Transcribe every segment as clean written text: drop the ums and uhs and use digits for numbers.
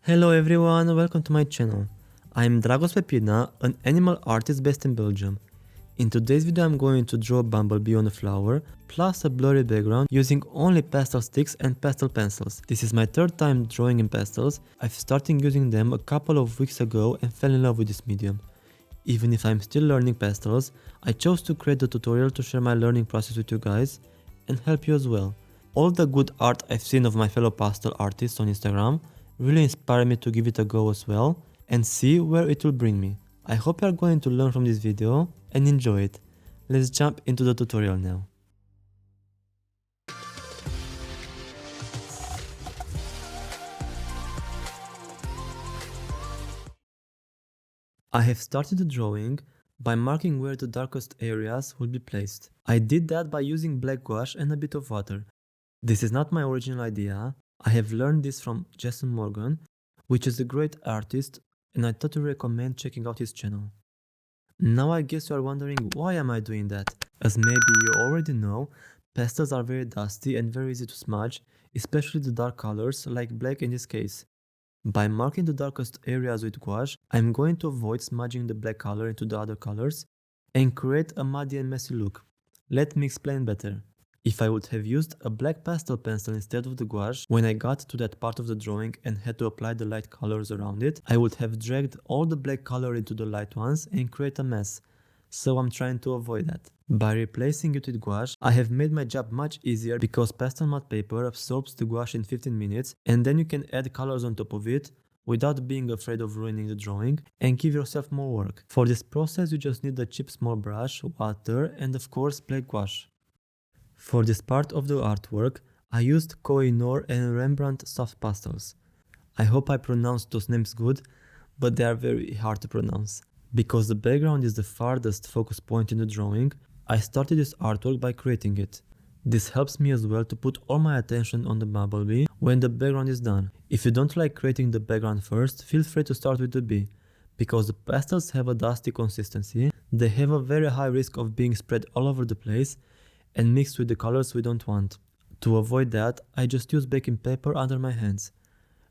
Hello everyone, welcome to my channel. I'm Dragos Pepina, an animal artist based in Belgium. In today's video I'm going to draw a bumblebee on a flower, plus a blurry background using only pastel sticks and pastel pencils. This is my third time drawing in pastels. I've started using them a couple of weeks ago and fell in love with this medium. Even if I'm still learning pastels, I chose to create the tutorial to share my learning process with you guys and help you as well. All the good art I've seen of my fellow pastel artists on Instagram really inspired me to give it a go as well and see where it will bring me. I hope you are going to learn from this video and enjoy it. Let's jump into the tutorial now. I have started the drawing by marking where the darkest areas will be placed. I did that by using black gouache and a bit of water. This is not my original idea. I have learned this from Jason Morgan, which is a great artist, and I totally recommend checking out his channel. Now I guess you are wondering why am I doing that? As maybe you already know, pastels are very dusty and very easy to smudge, especially the dark colors like black in this case. By marking the darkest areas with gouache, I'm going to avoid smudging the black color into the other colors and create a muddy and messy look. Let me explain better. If I would have used a black pastel pencil instead of the gouache when I got to that part of the drawing and had to apply the light colors around it, I would have dragged all the black color into the light ones and create a mess. So I'm trying to avoid that. By replacing it with gouache, I have made my job much easier because pastel matte paper absorbs the gouache in 15 minutes and then you can add colors on top of it without being afraid of ruining the drawing and give yourself more work. For this process you just need a cheap small brush, water and of course black gouache. For this part of the artwork, I used Koh-i-noor and Rembrandt soft pastels. I hope I pronounced those names good, but they are very hard to pronounce. Because the background is the farthest focus point in the drawing, I started this artwork by creating it. This helps me as well to put all my attention on the bumblebee when the background is done. If you don't like creating the background first, feel free to start with the bee. Because the pastels have a dusty consistency, they have a very high risk of being spread all over the place and mixed with the colors we don't want. To avoid that, I just use baking paper under my hands.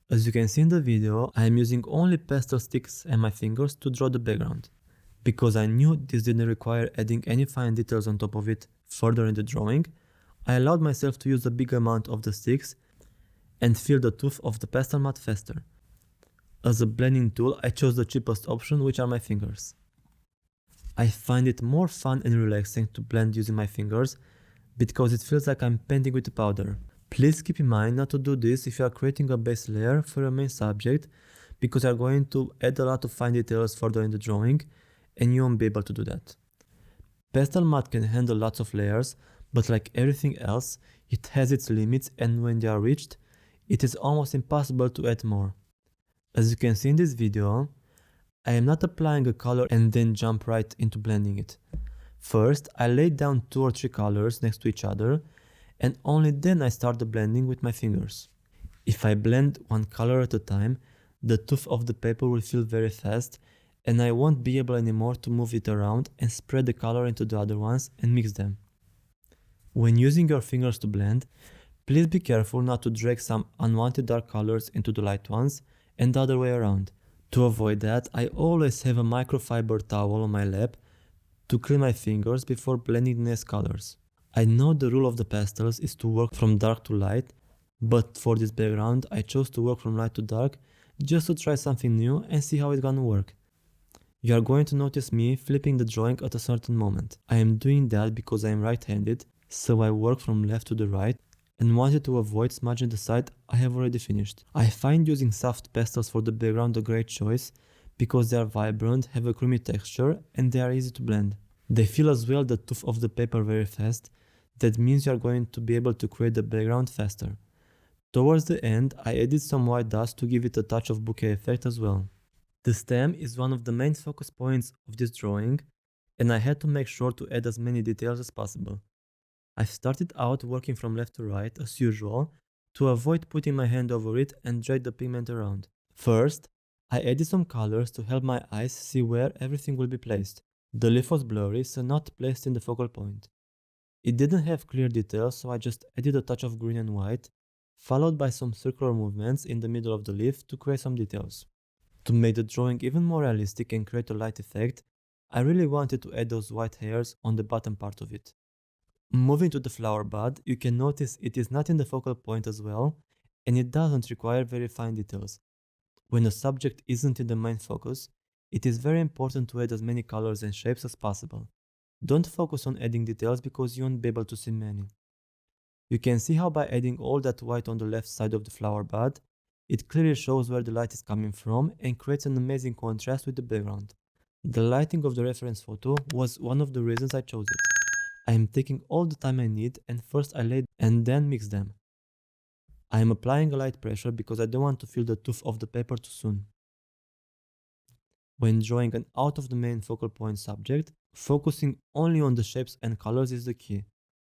As you can see in the video, I am using only pastel sticks and my fingers to draw the background. Because I knew this didn't require adding any fine details on top of it further in the drawing, I allowed myself to use a big amount of the sticks and fill the tooth of the pastel matte faster. As a blending tool, I chose the cheapest option, which are my fingers. I find it more fun and relaxing to blend using my fingers because it feels like I'm painting with powder. Please keep in mind not to do this if you are creating a base layer for your main subject because you are going to add a lot of fine details further in the drawing and you won't be able to do that. Pastel matte can handle lots of layers, but like everything else, it has its limits and when they are reached, it is almost impossible to add more. As you can see in this video, I am not applying a color and then jump right into blending it. First, I lay down 2 or 3 colors next to each other and only then I start the blending with my fingers. If I blend one color at a time, the tooth of the paper will feel very fast and I won't be able anymore to move it around and spread the color into the other ones and mix them. When using your fingers to blend, please be careful not to drag some unwanted dark colors into the light ones and the other way around. To avoid that, I always have a microfiber towel on my lap to clean my fingers before blending the next colors. I know the rule of the pastels is to work from dark to light, but for this background I chose to work from light to dark just to try something new and see how it's gonna work. You are going to notice me flipping the drawing at a certain moment. I am doing that because I am right-handed, so I work from left to the right and wanted to avoid smudging the side I have already finished. I find using soft pastels for the background a great choice because they are vibrant, have a creamy texture and they are easy to blend. They feel as well the tooth of the paper very fast, that means you are going to be able to create the background faster. Towards the end, I added some white dust to give it a touch of bouquet effect as well. The stem is one of the main focus points of this drawing and I had to make sure to add as many details as possible. I started out working from left to right as usual to avoid putting my hand over it and drag the pigment around. First, I added some colors to help my eyes see where everything will be placed. The leaf was blurry, so not placed in the focal point. It didn't have clear details, so I just added a touch of green and white, followed by some circular movements in the middle of the leaf to create some details. To make the drawing even more realistic and create a light effect, I really wanted to add those white hairs on the bottom part of it. Moving to the flower bud, you can notice it is not in the focal point as well, and it doesn't require very fine details. When a subject isn't in the main focus, it is very important to add as many colors and shapes as possible. Don't focus on adding details because you won't be able to see many. You can see how by adding all that white on the left side of the flower bud, it clearly shows where the light is coming from and creates an amazing contrast with the background. The lighting of the reference photo was one of the reasons I chose it. I am taking all the time I need and first I lay and then mix them. I am applying a light pressure because I don't want to feel the tooth of the paper too soon. When drawing an out of the main focal point subject, focusing only on the shapes and colors is the key.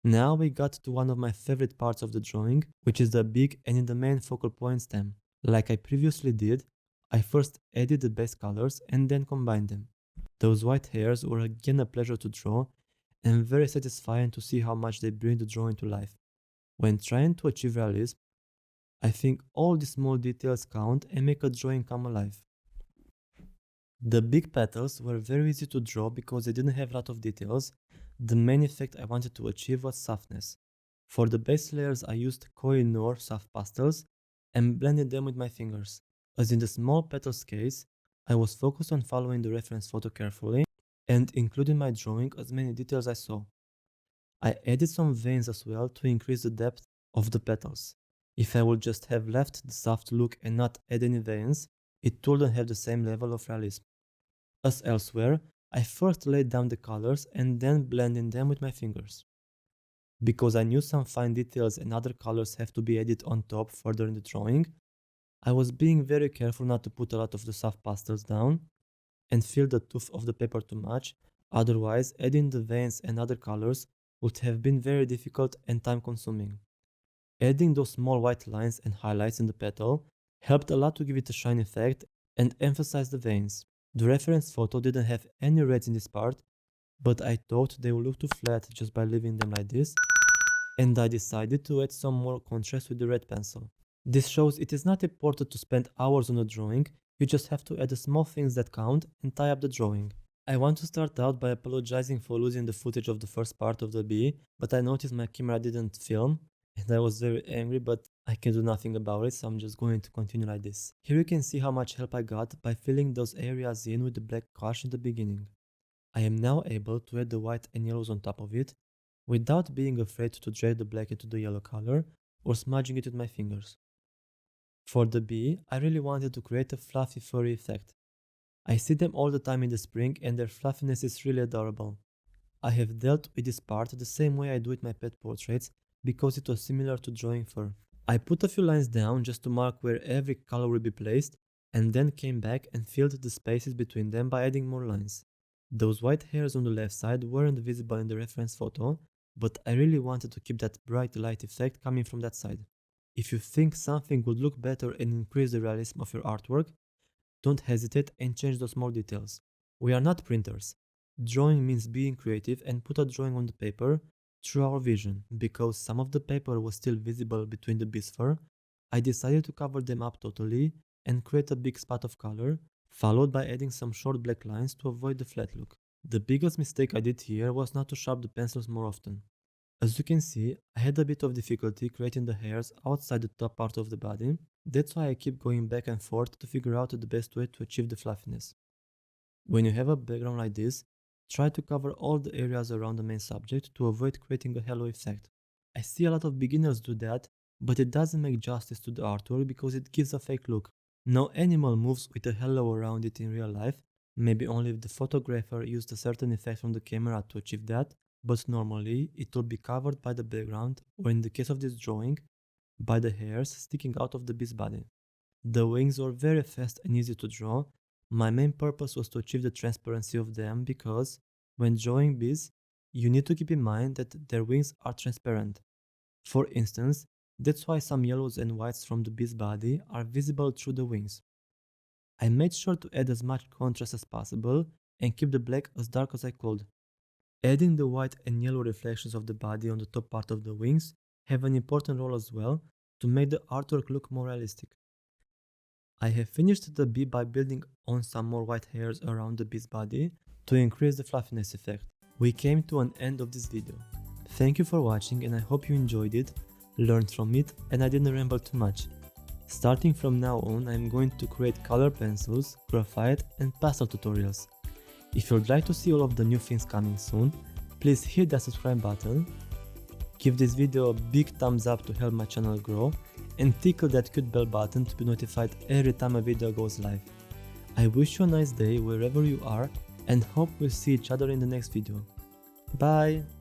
Now we got to one of my favorite parts of the drawing, which is the big and in the main focal point stem. Like I previously did, I first added the base colors and then combined them. Those white hairs were again a pleasure to draw and very satisfying to see how much they bring the drawing to life. When trying to achieve realism, I think all the small details count and make a drawing come alive. The big petals were very easy to draw because they didn't have a lot of details. The main effect I wanted to achieve was softness. For the base layers I used Koh-i-noor soft pastels and blended them with my fingers. As in the small petals case, I was focused on following the reference photo carefully and included in my drawing as many details I saw. I added some veins as well to increase the depth of the petals. If I would just have left the soft look and not add any veins, it wouldn't have the same level of realism. As elsewhere, I first laid down the colors and then blended them with my fingers. Because I knew some fine details and other colors have to be added on top further in the drawing, I was being very careful not to put a lot of the soft pastels down and fill the tooth of the paper too much, otherwise adding the veins and other colors would have been very difficult and time consuming. Adding those small white lines and highlights in the petal helped a lot to give it a shine effect and emphasize the veins. The reference photo didn't have any reds in this part, but I thought they would look too flat just by leaving them like this, and I decided to add some more contrast with the red pencil. This shows it is not important to spend hours on a drawing, you just have to add the small things that count and tie up the drawing. I want to start out by apologizing for losing the footage of the first part of the bee, but I noticed my camera didn't film, and I was very angry, but I can do nothing about it, so I'm just going to continue like this. Here you can see how much help I got by filling those areas in with the black gouache in the beginning. I am now able to add the white and yellows on top of it, without being afraid to drag the black into the yellow color or smudging it with my fingers. For the bee, I really wanted to create a fluffy furry effect. I see them all the time in the spring and their fluffiness is really adorable. I have dealt with this part the same way I do with my pet portraits because it was similar to drawing fur. I put a few lines down just to mark where every color will be placed and then came back and filled the spaces between them by adding more lines. Those white hairs on the left side weren't visible in the reference photo, but I really wanted to keep that bright light effect coming from that side. If you think something would look better and increase the realism of your artwork, don't hesitate and change those small details. We are not printers. Drawing means being creative and put a drawing on the paper through our vision. Because some of the paper was still visible between the bee's fur, I decided to cover them up totally and create a big spot of color, followed by adding some short black lines to avoid the flat look. The biggest mistake I did here was not to sharpen the pencils more often. As you can see, I had a bit of difficulty creating the hairs outside the top part of the body. That's why I keep going back and forth to figure out the best way to achieve the fluffiness. When you have a background like this, try to cover all the areas around the main subject to avoid creating a halo effect. I see a lot of beginners do that, but it doesn't make justice to the artwork because it gives a fake look. No animal moves with a halo around it in real life, maybe only if the photographer used a certain effect from the camera to achieve that, but normally it will be covered by the background, or in the case of this drawing, by the hairs sticking out of the bee's body. The wings were very fast and easy to draw. My main purpose was to achieve the transparency of them because, when drawing bees, you need to keep in mind that their wings are transparent. For instance, that's why some yellows and whites from the bee's body are visible through the wings. I made sure to add as much contrast as possible and keep the black as dark as I could. Adding the white and yellow reflections of the body on the top part of the wings have an important role as well to make the artwork look more realistic. I have finished the bee by building on some more white hairs around the bee's body to increase the fluffiness effect. We came to an end of this video. Thank you for watching and I hope you enjoyed it, learned from it, and I didn't ramble too much. Starting from now on, I am going to create color pencils, graphite and pastel tutorials. If you'd like to see all of the new things coming soon, please hit that subscribe button, give this video a big thumbs up to help my channel grow, and tickle that cute bell button to be notified every time a video goes live. I wish you a nice day wherever you are and hope we'll see each other in the next video. Bye!